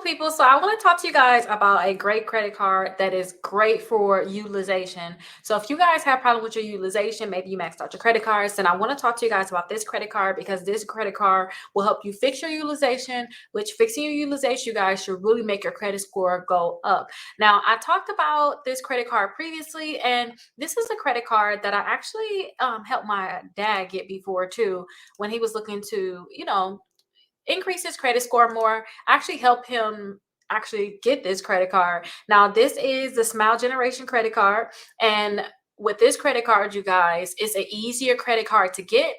people. So I want to talk to you guys about a great credit card that is great for utilization. So if you guys have problem with your utilization, maybe you maxed out your credit cards, then I want to talk to you guys about this credit card because this credit card will help you fix your utilization, which fixing your utilization, you guys should really make your credit score go up. Now, I talked about this credit card previously, and this is a credit card that I actually helped my dad get before too, when he was looking to, increase his credit score more. Actually help him actually get this credit card. Now, this is the Smile Generation credit card. And with this credit card, you guys, it's an easier credit card to get.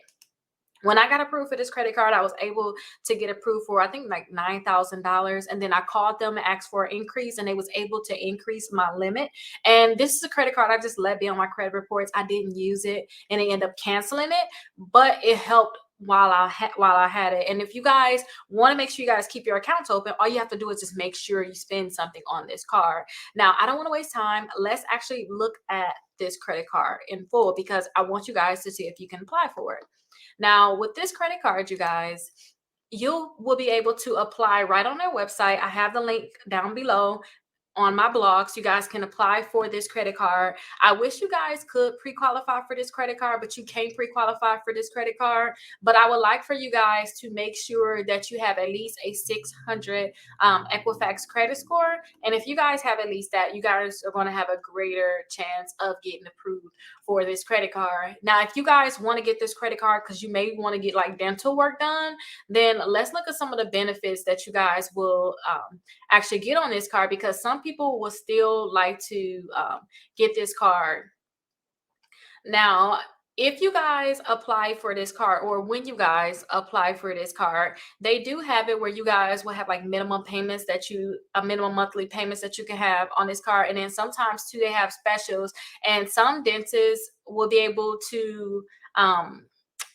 When I got approved for this credit card, I was able to get approved for, I think, like $9,000. And then I called them and asked for an increase, and they was able to increase my limit. And this is a credit card I just let be on my credit reports. I didn't use it, and they ended up canceling it, but it helped while I had it. And if you guys want to make sure you guys keep your accounts open, all you have to do is just make sure you spend something on this card. Now, I don't want to waste time. Let's actually look at this credit card in full because I want you guys to see if you can apply for it. Now, with this credit card, you guys, you will be able to apply right on their website. I have the link down below on my blog, so you guys can apply for this credit card. I wish you guys could pre-qualify for this credit card, but you can't pre-qualify for this credit card. But I would like for you guys to make sure that you have at least a 600 Equifax credit score. And if you guys have at least that, you guys are going to have a greater chance of getting approved for this credit card. Now, if you guys want to get this credit card because you may want to get like dental work done, then let's look at some of the benefits that you guys will actually get on this card, because some people will still like to get this card. Now, if you guys apply for this card, or when you guys apply for this card, they do have it where you guys will have like minimum payments minimum monthly payments that you can have on this card. And then sometimes too, they have specials, and some dentists will be able to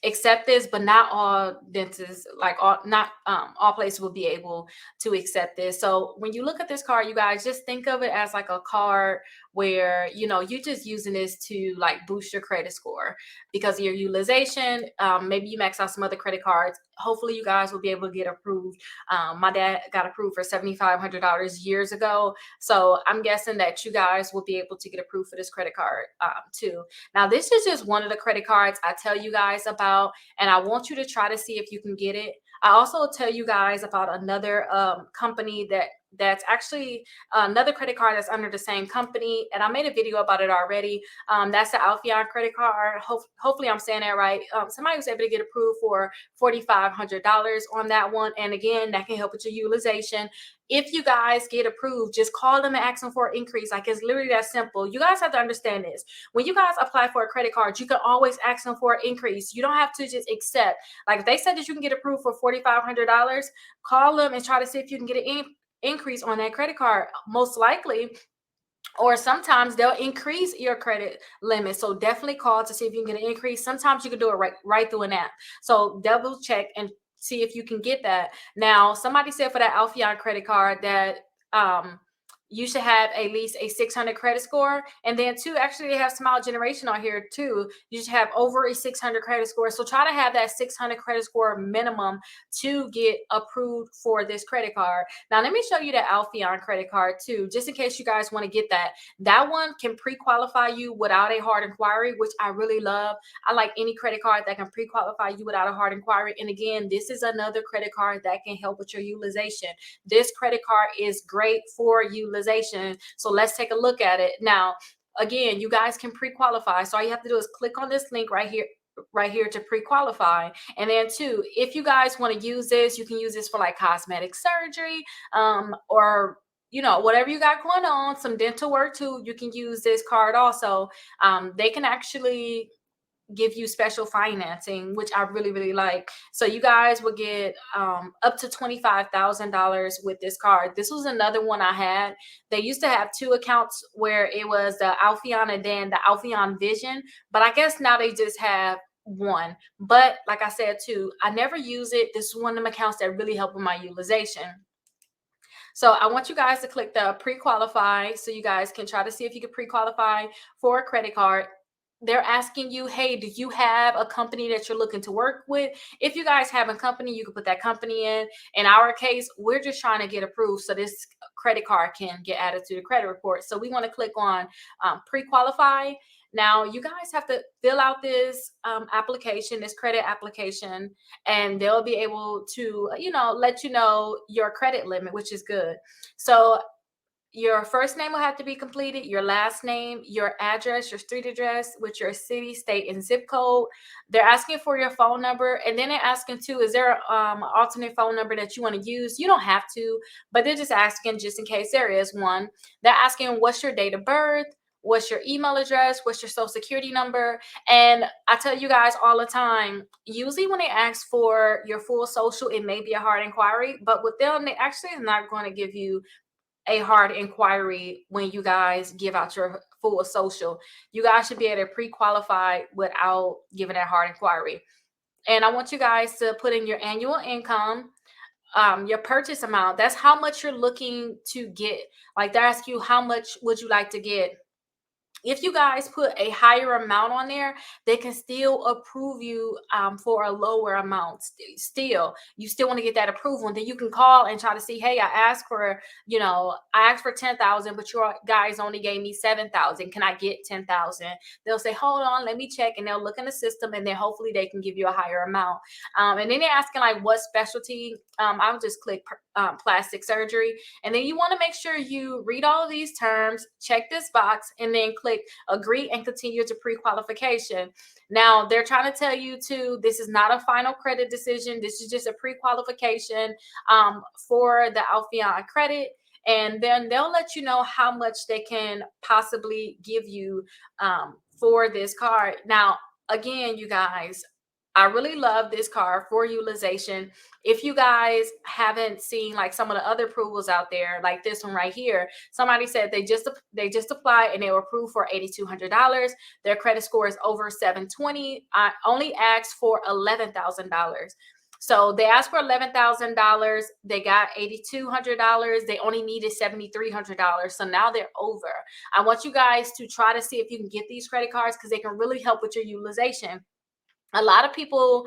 accept this, but not all dentists, like all places will be able to accept this. So when you look at this card, you guys just think of it as like a card where you're just using this to like boost your credit score because of your utilization. Maybe you max out some other credit cards. Hopefully you guys will be able to get approved. My dad got approved for $7,500 years ago, so I'm guessing that you guys will be able to get approved for this credit card too. Now, this is just one of the credit cards I tell you guys about, and I want you to try to see if you can get it. I also tell you guys about another company that's actually another credit card that's under the same company, and I made a video about it already. That's the Alpheon credit card. Hopefully I'm saying that right. Somebody was able to get approved for $4,500 on that one, and again, that can help with your utilization. If you guys get approved, just call them and ask them for an increase. Like, it's literally that simple. You guys have to understand this. When you guys apply for a credit card, you can always ask them for an increase. You don't have to just accept. Like, if they said that you can get approved for $4,500, call them and try to see if you can get an increase on that credit card. Most likely, or sometimes they'll increase your credit limit. So definitely call to see if you can get an increase. Sometimes you can do it right through an app. So double check and see if you can get that. Now, somebody said for that Alpheon credit card that you should have at least a 600 credit score. And then too, actually they have Smile Generation on here too. You should have over a 600 credit score. So try to have that 600 credit score minimum to get approved for this credit card. Now, let me show you the Alpheon credit card too, just in case you guys want to get that. That one can pre-qualify you without a hard inquiry, which I really love. I like any credit card that can pre-qualify you without a hard inquiry. And again, this is another credit card that can help with your utilization. This credit card is great for utilization. So let's take a look at it. Now, again, you guys can pre-qualify. So all you have to do is click on this link right here to pre-qualify. And then too, if you guys want to use this, you can use this for like cosmetic surgery, or whatever you got going on, some dental work too. You can use this card also. They can actually give you special financing, which I really, really like. So you guys will get up to $25,000 with this card. This was another one I had. They used to have two accounts where it was the Alpheon and then the Alpheon Vision, but I guess now they just have one. But like I said too, I never use it. This is one of them accounts that really help with my utilization. So I want you guys to click the pre-qualify so you guys can try to see if you can pre-qualify for a credit card. they're asking you, hey, do you have a company that you're looking to work with? If you guys have a company, you can put that company in. In our case, we're just trying to get approved so this credit card can get added to the credit report. So we want to click on pre-qualify. Now you guys have to fill out this application, this credit application, and they'll be able to, let you know your credit limit, which is good. So your first name will have to be completed, your last name, your address, your street address with your city, state, and zip code. They're asking for your phone number, and then they're asking too, is there an alternate phone number that you want to use? You don't have to, but they're just asking just in case there is one. They're asking what's your date of birth, what's your email address, what's your social security number. And I tell you guys all the time, usually when they ask for your full social, it may be a hard inquiry, but with them, they actually are not going to give you a hard inquiry when you guys give out your full social. You guys should be able to pre-qualify without giving that hard inquiry. And I want you guys to put in your annual income, your purchase amount. That's how much you're looking to get. Like they ask you, how much would you like to get? If you guys put a higher amount on there, they can still approve you for a lower amount. Still, you still want to get that approval, and then you can call and try to see, hey, I asked for, I asked for 10,000, but your guys only gave me 7,000. Can I get 10,000? They'll say, hold on, let me check, and they'll look in the system, and then hopefully they can give you a higher amount. And then they're asking like what specialty. I'll just click plastic surgery, and then you want to make sure you read all of these terms, check this box, and then click agree and continue to pre-qualification. Now they're trying to tell you too, this is not a final credit decision. This is just a pre-qualification for the Alpheon credit. And then they'll let you know how much they can possibly give you for this card. Now, again, you guys, I really love this card for utilization. If you guys haven't seen like some of the other approvals out there, like this one right here, somebody said they just applied and they were approved for $8,200. Their credit score is over 720. I only asked for $11,000. So they asked for $11,000. They got $8,200. They only needed $7,300. So now they're over. I want you guys to try to see if you can get these credit cards because they can really help with your utilization. A lot of people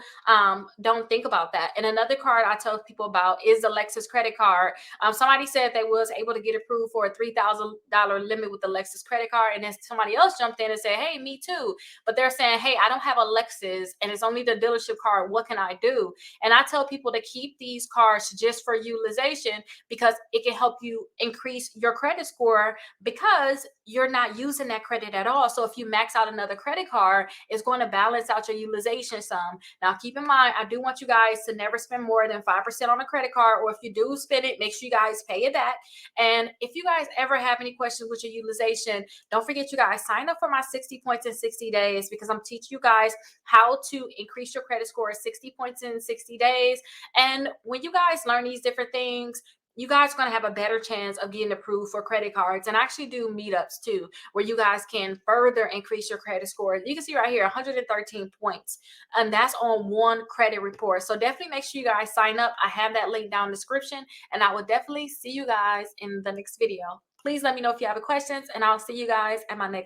don't think about that. And another card I tell people about is the Lexus credit card. Somebody said they was able to get approved for a $3,000 limit with the Lexus credit card. And then somebody else jumped in and said, hey, me too. But they're saying, hey, I don't have a Lexus and it's only the dealership card. What can I do? And I tell people to keep these cards just for utilization because it can help you increase your credit score because you're not using that credit at all. So if you max out another credit card, it's going to balance out your utilization some. Now, keep in mind, I do want you guys to never spend more than 5% on a credit card, or if you do spend it, make sure you guys pay it back. And if you guys ever have any questions with your utilization, don't forget, you guys, sign up for my 60 points in 60 days because I'm teaching you guys how to increase your credit score 60 points in 60 days. And when you guys learn these different things, you guys are going to have a better chance of getting approved for credit cards. And I actually do meetups too, where you guys can further increase your credit score. You can see right here, 113 points. And that's on one credit report. So definitely make sure you guys sign up. I have that link down in the description. And I will definitely see you guys in the next video. Please let me know if you have any questions. And I'll see you guys at my next